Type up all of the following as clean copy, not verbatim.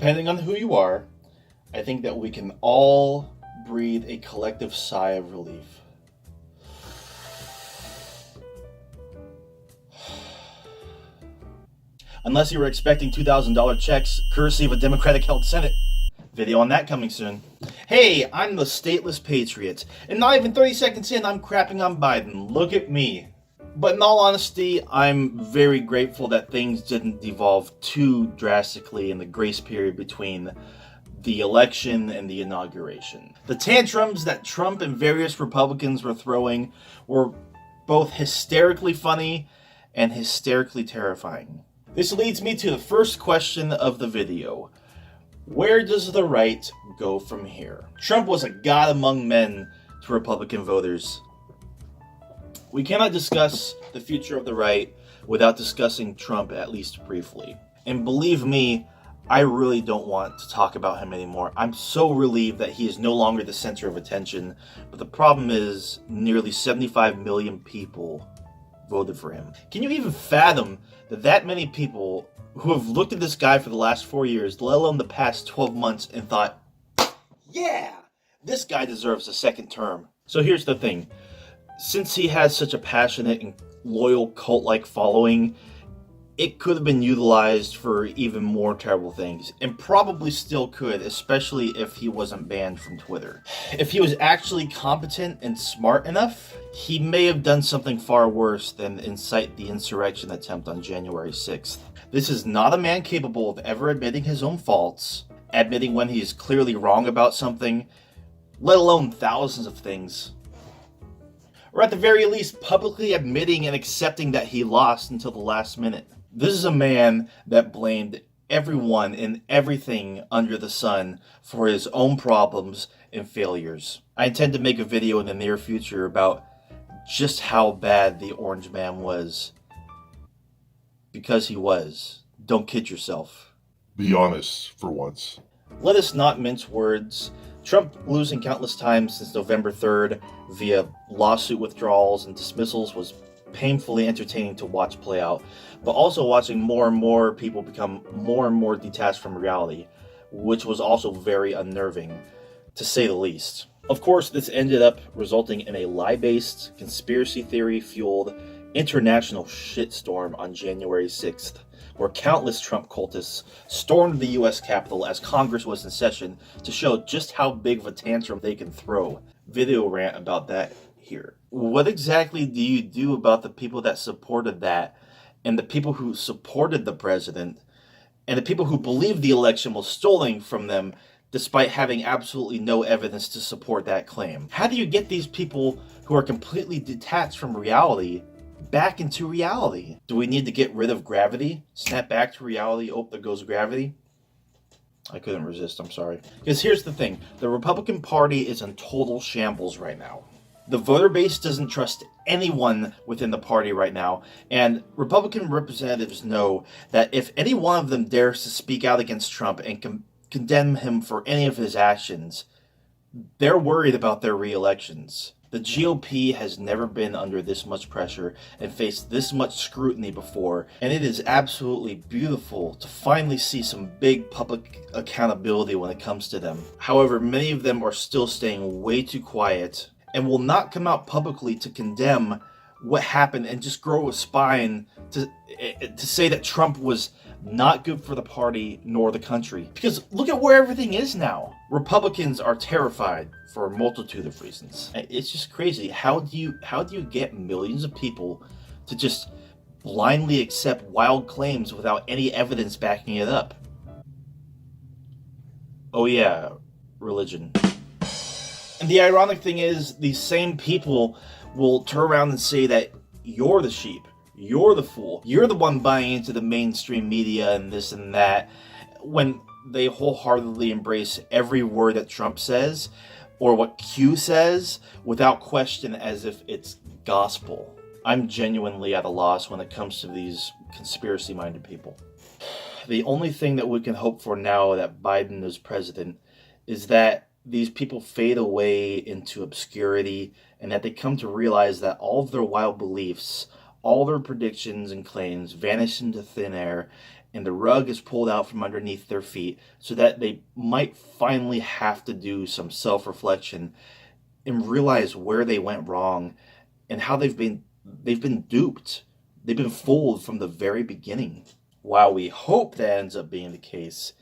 Depending on who you are, I think that we can all breathe a collective sigh of relief. Unless you were expecting $2,000 checks courtesy of a Democratic-held Senate. Video on that coming soon. Hey, I'm the stateless patriot, and not even 30 seconds in, I'm crapping on Biden. Look at me. But in all honesty, I'm very grateful that things didn't devolve too drastically in the grace period between the election and the inauguration. The tantrums that Trump and various Republicans were throwing were both hysterically funny and hysterically terrifying. This leads me to the first question of the video. Where does the right go from here? Trump was a god among men to Republican voters. We cannot discuss the future of the right without discussing Trump at least briefly. And believe me, I really don't want to talk about him anymore. I'm so relieved that he is no longer the center of attention, but the problem is nearly 75 million people voted for him. Can you even fathom that many people who have looked at this guy for the last 4 years, let alone the past 12 months, and thought, yeah, this guy deserves a second term? So here's the thing. Since he has such a passionate and loyal cult-like following, it could have been utilized for even more terrible things, and probably still could, especially if he wasn't banned from Twitter. If he was actually competent and smart enough, he may have done something far worse than incite the insurrection attempt on January 6th. This is not a man capable of ever admitting his own faults, admitting when he is clearly wrong about something, let alone thousands of things. Or at the very least, publicly admitting and accepting that he lost until the last minute. This is a man that blamed everyone and everything under the sun for his own problems and failures. I intend to make a video in the near future about just how bad the Orange Man was. Because he was. Don't kid yourself. Be honest for once. Let us not mince words. Trump losing countless times since November 3rd via lawsuit withdrawals and dismissals was painfully entertaining to watch play out, but also watching more and more people become more and more detached from reality, which was also very unnerving, to say the least. Of course, this ended up resulting in a lie-based, conspiracy theory-fueled international shitstorm on January 6th, where countless Trump cultists stormed the U.S. Capitol as Congress was in session to show just how big of a tantrum they can throw. Video rant about that here. What exactly do you do about the people that supported that, and the people who supported the president, and the people who believe the election was stolen from them despite having absolutely no evidence to support that claim? How do you get these people who are completely detached from reality back into reality? Do we need to get rid of gravity? Snap back to reality? Oh, there goes gravity. I couldn't resist, I'm sorry. Because here's the thing. The Republican Party is in total shambles right now. The voter base doesn't trust anyone within the party right now, and Republican representatives know that if any one of them dares to speak out against Trump and condemn him for any of his actions, they're worried about their re-elections. The GOP has never been under this much pressure and faced this much scrutiny before, and it is absolutely beautiful to finally see some big public accountability when it comes to them. However, many of them are still staying way too quiet and will not come out publicly to condemn what happened and just grow a spine to say that Trump was not good for the party nor the country. Because look at where everything is now. Republicans are terrified for a multitude of reasons. It's just crazy. How do you get millions of people to just blindly accept wild claims without any evidence backing it up? Oh yeah, religion. And the ironic thing is, these same people will turn around and say that you're the sheep, you're the fool, you're the one buying into the mainstream media and this and that, when they wholeheartedly embrace every word that Trump says or what Q says without question as if it's gospel. I'm genuinely at a loss when it comes to these conspiracy-minded people. The only thing that we can hope for now that Biden is president is that these people fade away into obscurity and that they come to realize that all of their wild beliefs All their predictions and claims vanish into thin air, and the rug is pulled out from underneath their feet so that they might finally have to do some self-reflection and realize where they went wrong and how they've been duped. They've been fooled from the very beginning. While we hope that ends up being the case,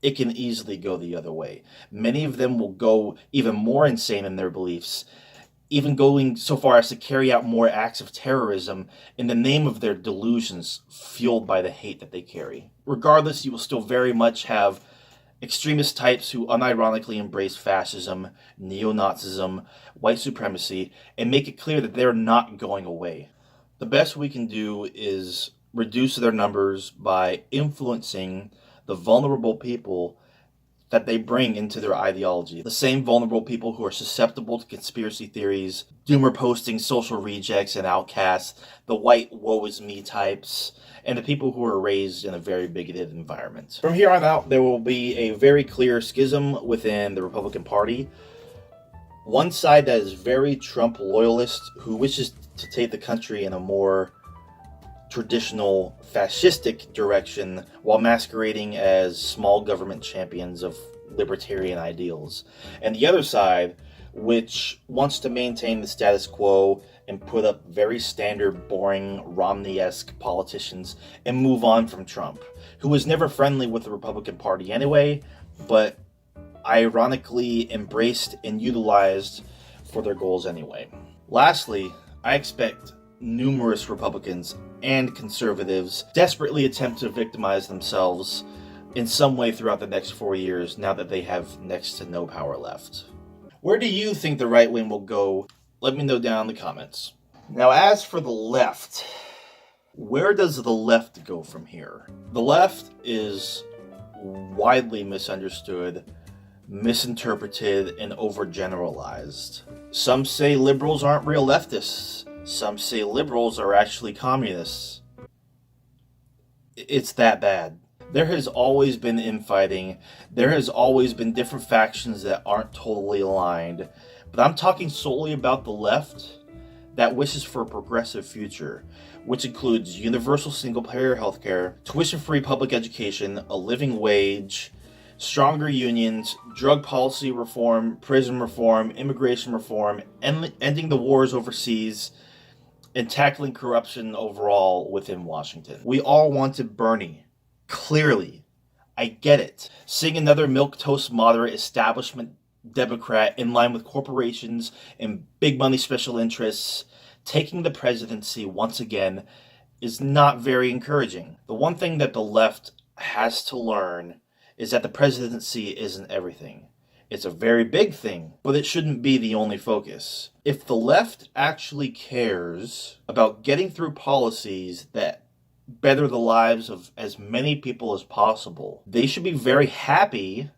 it can easily go the other way. Many of them will go even more insane in their beliefs, even going so far as to carry out more acts of terrorism in the name of their delusions, fueled by the hate that they carry. Regardless, you will still very much have extremist types who unironically embrace fascism, neo-Nazism, white supremacy, and make it clear that they're not going away. The best we can do is reduce their numbers by influencing the vulnerable people that they bring into their ideology. The same vulnerable people who are susceptible to conspiracy theories, doomer posting, social rejects and outcasts, the white woe is me types, and the people who are raised in a very bigoted environment. From here on out, there will be a very clear schism within the Republican Party. One side that is very Trump loyalist, who wishes to take the country in a more traditional fascistic direction while masquerading as small government champions of libertarian ideals. And the other side, which wants to maintain the status quo and put up very standard, boring, Romney-esque politicians and move on from Trump, who was never friendly with the Republican Party anyway, but ironically embraced and utilized for their goals anyway. Lastly, I expect numerous Republicans and conservatives desperately attempt to victimize themselves in some way throughout the next 4 years now that they have next to no power left. Where do you think the right wing will go? Let me know down in the comments. Now, as for the left, where does the left go from here? The left is widely misunderstood, misinterpreted, and overgeneralized. Some say liberals aren't real leftists. Some say liberals are actually communists. It's that bad. There has always been infighting. There has always been different factions that aren't totally aligned. But I'm talking solely about the left that wishes for a progressive future, which includes universal single-payer healthcare, tuition-free public education, a living wage, stronger unions, drug policy reform, prison reform, immigration reform, ending the wars overseas, and tackling corruption overall within Washington. We all wanted Bernie. Clearly. I get it. Seeing another milquetoast moderate establishment Democrat in line with corporations and big money special interests taking the presidency once again is not very encouraging. The one thing that the left has to learn is that the presidency isn't everything. It's a very big thing, but it shouldn't be the only focus. If the left actually cares about getting through policies that better the lives of as many people as possible, they should be very happy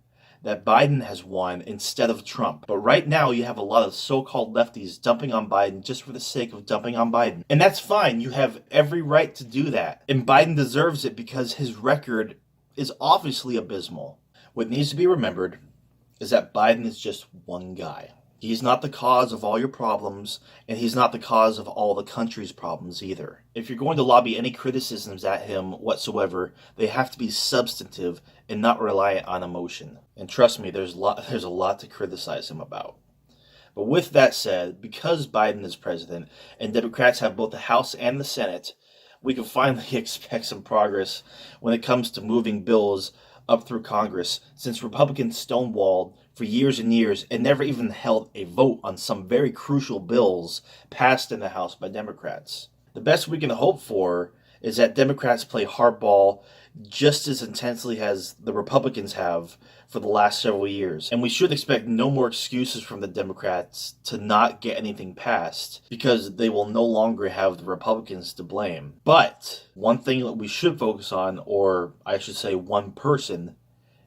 that Biden has won instead of Trump. But right now, you have a lot of so-called lefties dumping on Biden just for the sake of dumping on Biden. And that's fine. You have every right to do that. And Biden deserves it because his record is obviously abysmal. What needs to be remembered is that Biden is just one guy. He's not the cause of all your problems, and he's not the cause of all the country's problems either. If you're going to lobby any criticisms at him whatsoever, they have to be substantive and not reliant on emotion. And trust me, there's a lot to criticize him about. But with that said, because Biden is president and Democrats have both the House and the Senate, we can finally expect some progress when it comes to moving bills up through Congress, since Republicans stonewalled for years and years and never even held a vote on some very crucial bills passed in the House by Democrats. The best we can hope for is that Democrats play hardball just as intensely as the Republicans have for the last several years. And we should expect no more excuses from the Democrats to not get anything passed, because they will no longer have the Republicans to blame. But one thing that we should focus on, or I should say one person,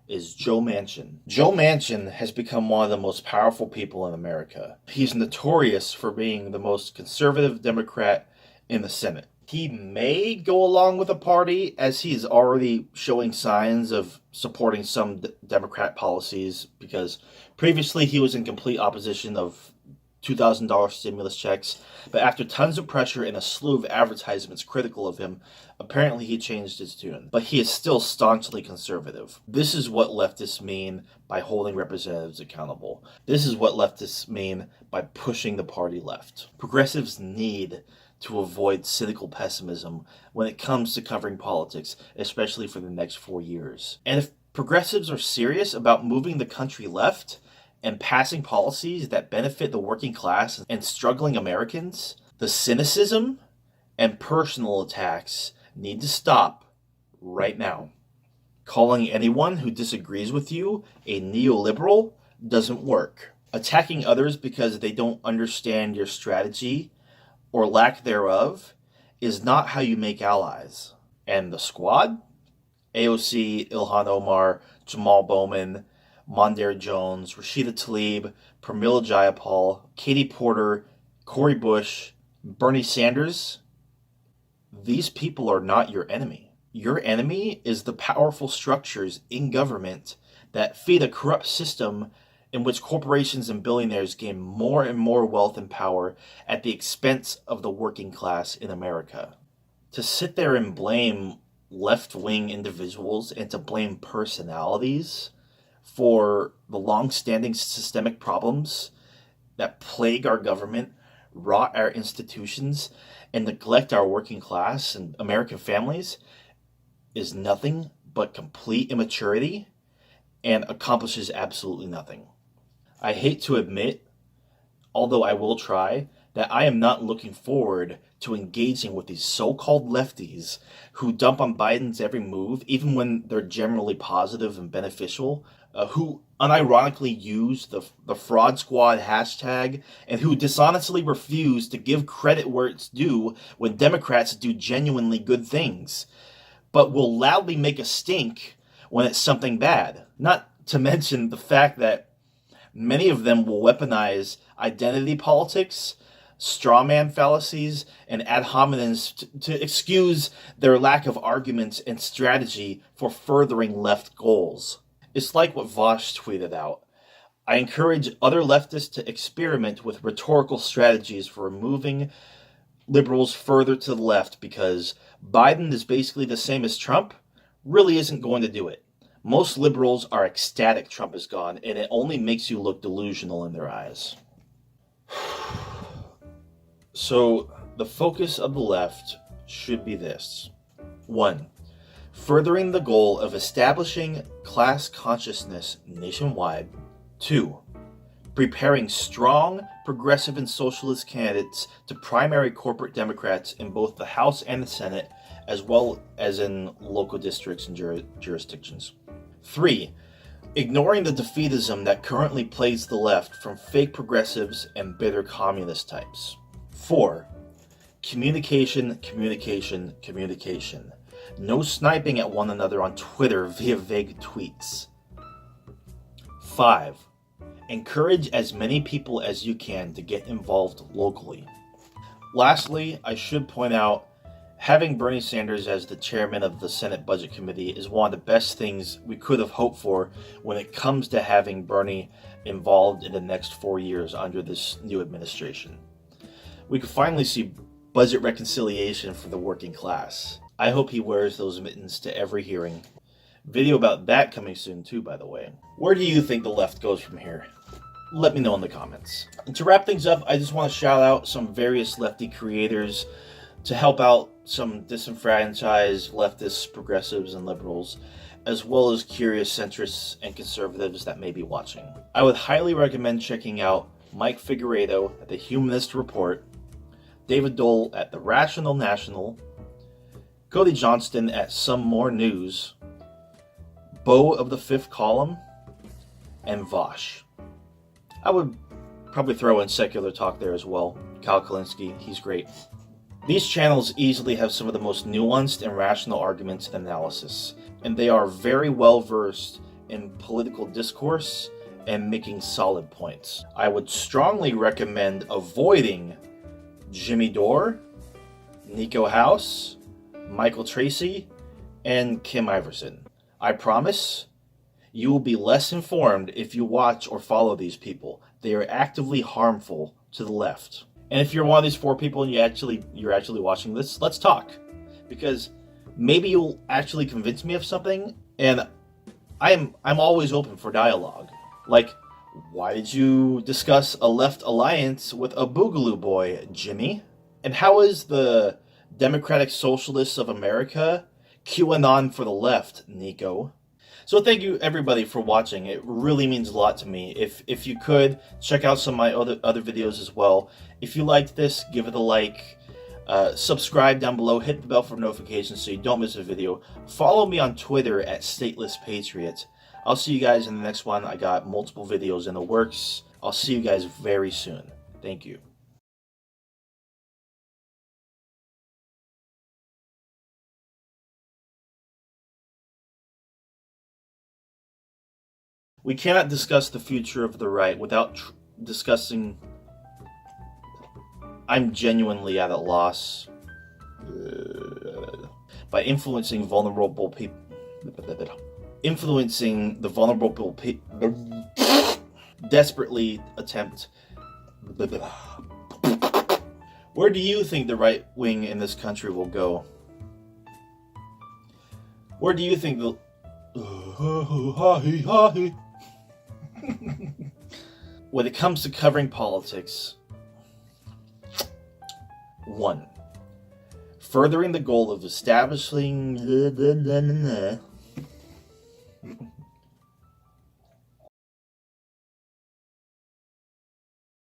is Joe Manchin. Joe Manchin has become one of the most powerful people in America. He's notorious for being the most conservative Democrat in the Senate. He may go along with the party, as he is already showing signs of supporting some Democrat policies, because previously he was in complete opposition of $2,000 stimulus checks, but after tons of pressure and a slew of advertisements critical of him, apparently he changed his tune. But he is still staunchly conservative. This is what leftists mean by holding representatives accountable. This is what leftists mean by pushing the party left. Progressives need to avoid cynical pessimism when it comes to covering politics, especially for the next 4 years. And if progressives are serious about moving the country left and passing policies that benefit the working class and struggling Americans, the cynicism and personal attacks need to stop right now. Calling anyone who disagrees with you a neoliberal doesn't work. Attacking others because they don't understand your strategy or lack thereof is not how you make allies. And the squad? AOC, Ilhan Omar, Jamal Bowman, Mondaire Jones, Rashida Tlaib, Pramila Jayapal, Katie Porter, Cori Bush, Bernie Sanders. These people are not your enemy. Your enemy is the powerful structures in government that feed a corrupt system in which corporations and billionaires gain more and more wealth and power at the expense of the working class in America. To sit there and blame left-wing individuals and to blame personalities for the long-standing systemic problems that plague our government, rot our institutions, and neglect our working class and American families is nothing but complete immaturity and accomplishes absolutely nothing. I hate to admit, although I will try, that I am not looking forward to engaging with these so-called lefties who dump on Biden's every move, even when they're generally positive and beneficial, who unironically use the fraud squad hashtag, and who dishonestly refuse to give credit where it's due when Democrats do genuinely good things, but will loudly make a stink when it's something bad. Not to mention the fact that many of them will weaponize identity politics, straw man fallacies, and ad hominems to excuse their lack of arguments and strategy for furthering left goals. It's like what Vosh tweeted out. I encourage other leftists to experiment with rhetorical strategies for moving liberals further to the left because Biden is basically the same as Trump really isn't going to do it. Most liberals are ecstatic Trump is gone, and it only makes you look delusional in their eyes. So, the focus of the left should be this. 1. Furthering the goal of establishing class consciousness nationwide. 2. Preparing strong, progressive, and socialist candidates to primary corporate Democrats in both the House and the Senate, as well as in local districts and jurisdictions. 3. Ignoring the defeatism that currently plagues the left from fake progressives and bitter communist types. 4. Communication, communication, communication. No sniping at one another on Twitter via vague tweets. 5. Encourage as many people as you can to get involved locally. Lastly, I should point out, having Bernie Sanders as the chairman of the Senate Budget Committee is one of the best things we could have hoped for when it comes to having Bernie involved in the next 4 years under this new administration. We could finally see budget reconciliation for the working class. I hope he wears those mittens to every hearing. Video about that coming soon too, by the way. Where do you think the left goes from here? Let me know in the comments. And to wrap things up, I just want to shout out some various lefty creators to help out some disenfranchised leftists, progressives, and liberals, as well as curious centrists and conservatives that may be watching. I would highly recommend checking out Mike Figueredo at the Humanist Report, David Dole at the Rational National, Cody Johnston at Some More News, Bo of the Fifth Column, and Vosh. I would probably throw in Secular Talk there as well. Kyle Kalinske, he's great. These channels easily have some of the most nuanced and rational arguments and analysis, and they are very well versed in political discourse and making solid points. I would strongly recommend avoiding Jimmy Dore, Nico House, Michael Tracy, and Kim Iverson. I promise you will be less informed if you watch or follow these people. They are actively harmful to the left. And if you're one of these 4 people and you're actually watching this, let's talk. Because maybe you'll actually convince me of something, and I'm always open for dialogue. Like, why did you discuss a left alliance with a Boogaloo boy, Jimmy? And how is the Democratic Socialists of America QAnon for the left, Nico? So thank you everybody for watching. It really means a lot to me. If you could, check out some of my other videos as well. If you liked this, give it a like. Subscribe down below, hit the bell for notifications so you don't miss a video. Follow me on Twitter at StatelessPatriot. I'll see you guys in the next one. I got multiple videos in the works. I'll see you guys very soon. Thank you. We cannot discuss the future of the right without discussing... I'm genuinely at a loss. By influencing vulnerable people... Influencing the vulnerable people... Desperately attempt... Where do you think the right wing in this country will go? Where do you think the... When it comes to covering politics, 1. Furthering the goal of establishing